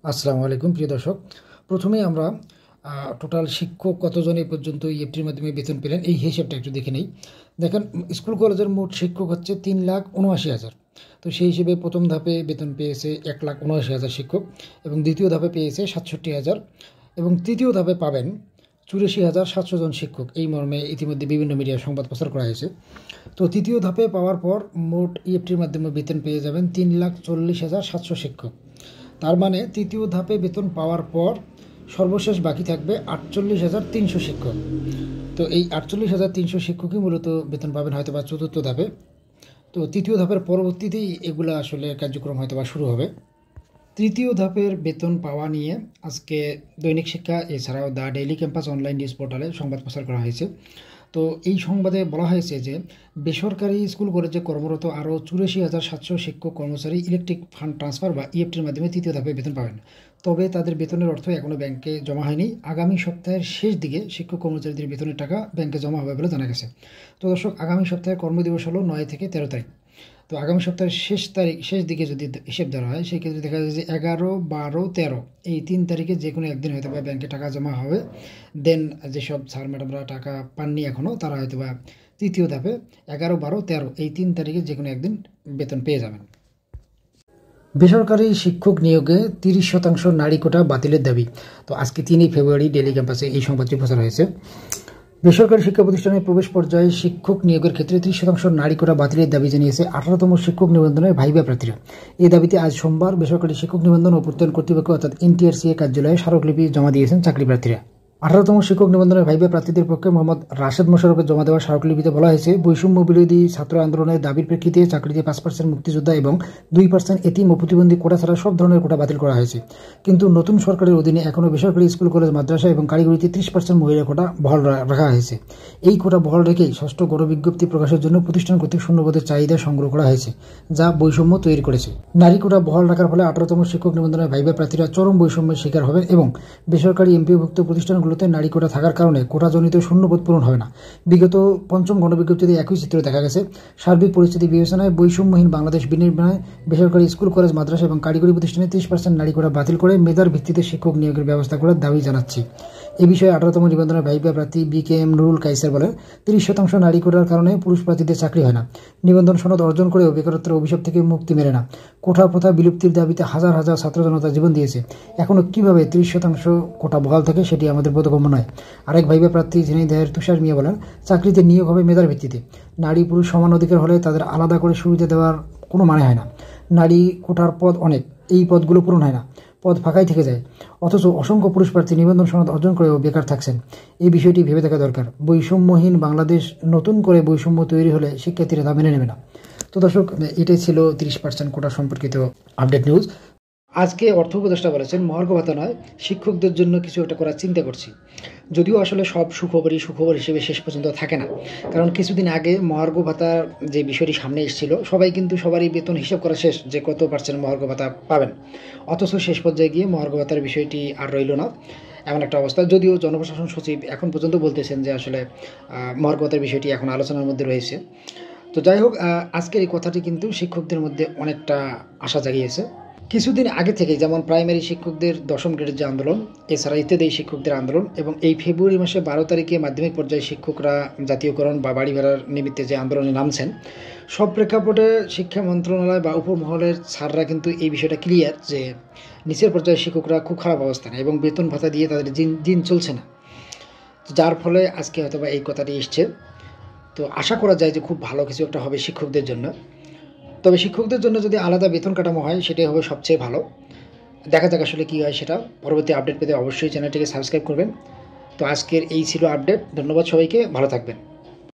আসসালামু আলাইকুম প্রিয় দর্শক। প্রথমেই আমরা টোটাল শিক্ষক কতজন এই পর্যন্ত ইএফটির মাধ্যমে বেতন পেলেন এই হিসেবটা একটু দেখে নেই। দেখেন, স্কুল কলেজের মোট শিক্ষক হচ্ছে 3,79,000। তো সেই হিসেবে প্রথম ধাপে বেতন পেয়েছে 1,79,000 শিক্ষক, এবং দ্বিতীয় ধাপে পেয়েছে 67,000, এবং তৃতীয় ধাপে পাবেন 84,700 জন শিক্ষক। এই মর্মে ইতিমধ্যে বিভিন্ন মিডিয়ায় সংবাদ প্রচার করা হয়েছে। তো তৃতীয় ধাপে পাওয়ার পর মোট ইএফটির মাধ্যমে বেতন পেয়ে যাবেন 3,40,700 শিক্ষক। তার মানে তৃতীয় ধাপে বেতন পাওয়ার পর সর্বশেষ বাকি থাকবে 48,300 শিক্ষক। তো এই 48,300 শিক্ষকই মূলত বেতন পাবেন হয়তো বা চতুর্থ ধাপে। তো তৃতীয় ধাপের পরবর্তীতেই এগুলো আসলে কার্যক্রম হয়তো বা শুরু হবে। তৃতীয় ধাপের বেতন পাওয়া নিয়ে আজকে দৈনিক শিক্ষা এছাড়াও the daily campus online news পোর্টালে সংবাদ প্রচার করা হয়েছে। তো এই সংবাদে বলা হয়েছে যে বেসরকারি স্কুল কলেজে কর্মরত আরও 84,700 শিক্ষক কর্মচারী ইলেকট্রিক ফান্ড ট্রান্সফার বা ইএফটির মাধ্যমে তৃতীয় ধাপে বেতন পাবেন। তবে তাদের বেতনের অর্থ এখনও ব্যাংকে জমা হয়নি। আগামী সপ্তাহের শেষ দিকে শিক্ষক কর্মচারীদের বেতনের টাকা ব্যাংকে জমা হবে বলে জানা গেছে। তো দর্শক, আগামী সপ্তাহে কর্মদিবস হলো 9 থেকে 13 তারিখ। তো আগামী সপ্তাহের শেষ দিকে যদি হিসেব ধরা হয়, সেই ক্ষেত্রে দেখা যায় যে 11, 12, 13 এই 3 তারিখে যে কোনো একদিন হয়তো বা ব্যাংকে টাকা জমা হবে। দেন যেসব স্যার ম্যাডামরা টাকা পাননি এখনও, তারা হয়তো বা তৃতীয় ধাপে 11, 12, 13 এই 3 তারিখে যে কোনো একদিন বেতন পেয়ে যাবেন। বেসরকারি শিক্ষক নিয়োগে 30% নারী কোটা বাতিলের দাবি। তো আজকে 3 ফেব্রুয়ারি ডেইলি ক্যাম্পাসে এই সংবাদটি প্রচার হয়েছে। বেসরকারি শিক্ষা প্রতিষ্ঠানে প্রবেশ পর্যায়ে শিক্ষক নিয়োগের ক্ষেত্রে 30% নারী কোটা বাতিলের দাবি জানিয়েছে 18তম শিক্ষক নিবন্ধনের ভাইবা প্রার্থীরা। এই দাবিতে আজ সোমবার বেসরকারি শিক্ষক নিবন্ধন ও প্রত্যয়ন কর্তৃপক্ষ অর্থাৎ এনটিআরসি কার্যালয়ে স্মারকলিপি জমা দিয়েছেন চাকরি প্রার্থীরা। 18তম শিক্ষক নিবন্ধনের ভাইবা প্রার্থীদের পক্ষে মোহাম্মদ রাশেদ মোশাররফের জমা দেওয়া স্মারকলিপিতে বলা হয়েছে, বৈষম্য বিরোধী ছাত্র আন্দোলনের দাবির প্রেক্ষিতে চাকরিতে 5% মুক্তিযোদ্ধা এবং 2% এতিম ও প্রতিবন্ধী কোটা ছাড়া সব ধরনের কোটা বাতিল করা হয়েছে। কিন্তু নতুন সরকারের অধীনে এখনও বেসরকারি স্কুল কলেজ মাদ্রাসা এবং কারিগরিতে 30% মহিলা কোটা বহাল রাখা হয়েছে। এই কোটা বহাল রেখেই ষষ্ঠ গণবিজ্ঞপ্তি প্রকাশের জন্য প্রতিষ্ঠান কর্তৃক শূন্যপদের চাহিদা সংগ্রহ করা হয়েছে, যা বৈষম্য তৈরি করেছে। নারী কোটা বহাল রাখার ফলে 18তম শিক্ষক নিবন্ধনের ভাইবা প্রার্থীরা চরম বৈষম্যের শিকার হবেন এবং বেসরকারি এমপিওভুক্ত প্রতিষ্ঠানগুলোতে নারী কোটা থাকার কারণে কোটাজনিত শূন্যপদ পূরণ হবে না। বিগত পঞ্চম গণবিজ্ঞপ্তিতে একই চিত্র দেখা গেছে। সার্বিক পরিস্থিতি বিবেচনায় বৈষম্যহীন বাংলাদেশ বিনির্মাণে বেসরকারি স্কুল কলেজ মাদ্রাসা এবং কারিগরি প্রতিষ্ঠানে 30% নারী কোটা বাতিল করে মেধার ভিত্তিতে শিক্ষক নিয়োগের ব্যবস্থা করার দাবি জানাচ্ছি। এ বিষয়ে 18তম নিবন্ধনের ভাইবা প্রার্থী বিকেএম নুরুল কাইসার বলেন, 30% নারী কোটার কারণে পুরুষ প্রার্থীদের চাকরি হয় না। নিবন্ধন সনদ অর্জন করেও বেকারত্বের অভিশাপ থেকে মুক্তি মেলে না। কোটা প্রথা বিলুপ্তির দাবিতে হাজার হাজার ছাত্র জনতা জীবন দিয়েছে। এখনও কিভাবে 30% কোটা বহাল থাকে সেটি আমাদের বোধগম্য নয়। আরেক ভাইবা প্রার্থী ঝিনাইদহের তুষার মিয়া বলেন, চাকরিতে নিয়োগ হবে মেধার ভিত্তিতে। নারী পুরুষ সমান অধিকার হলে তাদের আলাদা করে সুবিধা দেওয়ার কোনো মানে হয় না। নারী কোটার পদ অনেক, এই পদগুলো পূরণ হয় না, পদ ফাঁকাই থেকে যায়। অথচ অসংখ্য পুরুষ প্রার্থী নিবন্ধন সনদ অর্জন করেও বেকার থাকছেন। এই বিষয়টি ভেবে দেখা দরকার। বৈষম্যহীন বাংলাদেশ নতুন করে বৈষম্য তৈরি হলে শিক্ষার্থীরা তা মেনে নেবে না। তো দর্শক, এটাই ছিল 30% কোটা সম্পর্কিত আপডেট নিউজ। আজকে অর্থ উপদেষ্টা বলেছেন, মহার্ঘ ভাতা নয়, শিক্ষকদের জন্য কিছু একটা করার চিন্তা করছি। যদিও আসলে সব সুখবর হিসেবে শেষ পর্যন্ত থাকে না। কারণ কিছুদিন আগে মহার্ঘ ভাতার যে বিষয়টি সামনে এসেছিল, সবাই কিন্তু সবারই বেতন হিসাব করা শেষ যে কত % মহার্ঘ ভাতা পাবেন। অথচ শেষ পর্যায়ে গিয়ে মহার্ঘ ভাতার বিষয়টি আর রইল না, এমন একটা অবস্থা। যদিও জনপ্রশাসন সচিব এখন পর্যন্ত বলতেছেন যে আসলে মহার্ঘ ভাতার বিষয়টি এখন আলোচনার মধ্যে রয়েছে। তো যাই হোক, আজকের এই কথাটি কিন্তু শিক্ষকদের মধ্যে অনেকটা আশা জাগিয়েছে। কিছুদিন আগে থেকে যেমন প্রাইমারি শিক্ষকদের 10ম গ্রেডের যে আন্দোলন, এছাড়া ইত্যাদি শিক্ষকদের আন্দোলন, এবং এই ফেব্রুয়ারি মাসে 12 তারিখে মাধ্যমিক পর্যায়ে শিক্ষকরা জাতীয়করণ বা বাড়ি ভাড়ার নিমিত্তে যে আন্দোলনে নামছেন, সব প্রেক্ষাপটে শিক্ষা মন্ত্রণালয় বা উপমহলের স্যাররা কিন্তু এই বিষয়টা ক্লিয়ার যে নিচের পর্যায়ের শিক্ষকরা খুব খারাপ অবস্থানে এবং বেতন ভাতা দিয়ে তাদের দিন চলছে না। যার ফলে আজকে হয়তো বা এই কথাটি এসছে। তো আশা করা যায় যে খুব ভালো কিছু একটা হবে শিক্ষকদের জন্য। তবে শিক্ষকদের জন্য যদি আলাদা বেতন কাঠামো হয় সেটাই হবে সবচেয়ে ভালো। দেখা যাক আসলে কী হয় সেটা। পরবর্তী আপডেট পেতে অবশ্যই চ্যানেলটিকে সাবস্ক্রাইব করবেন। তো আজকের এই ছিল আপডেট। ধন্যবাদ সবাইকে, ভালো থাকবেন।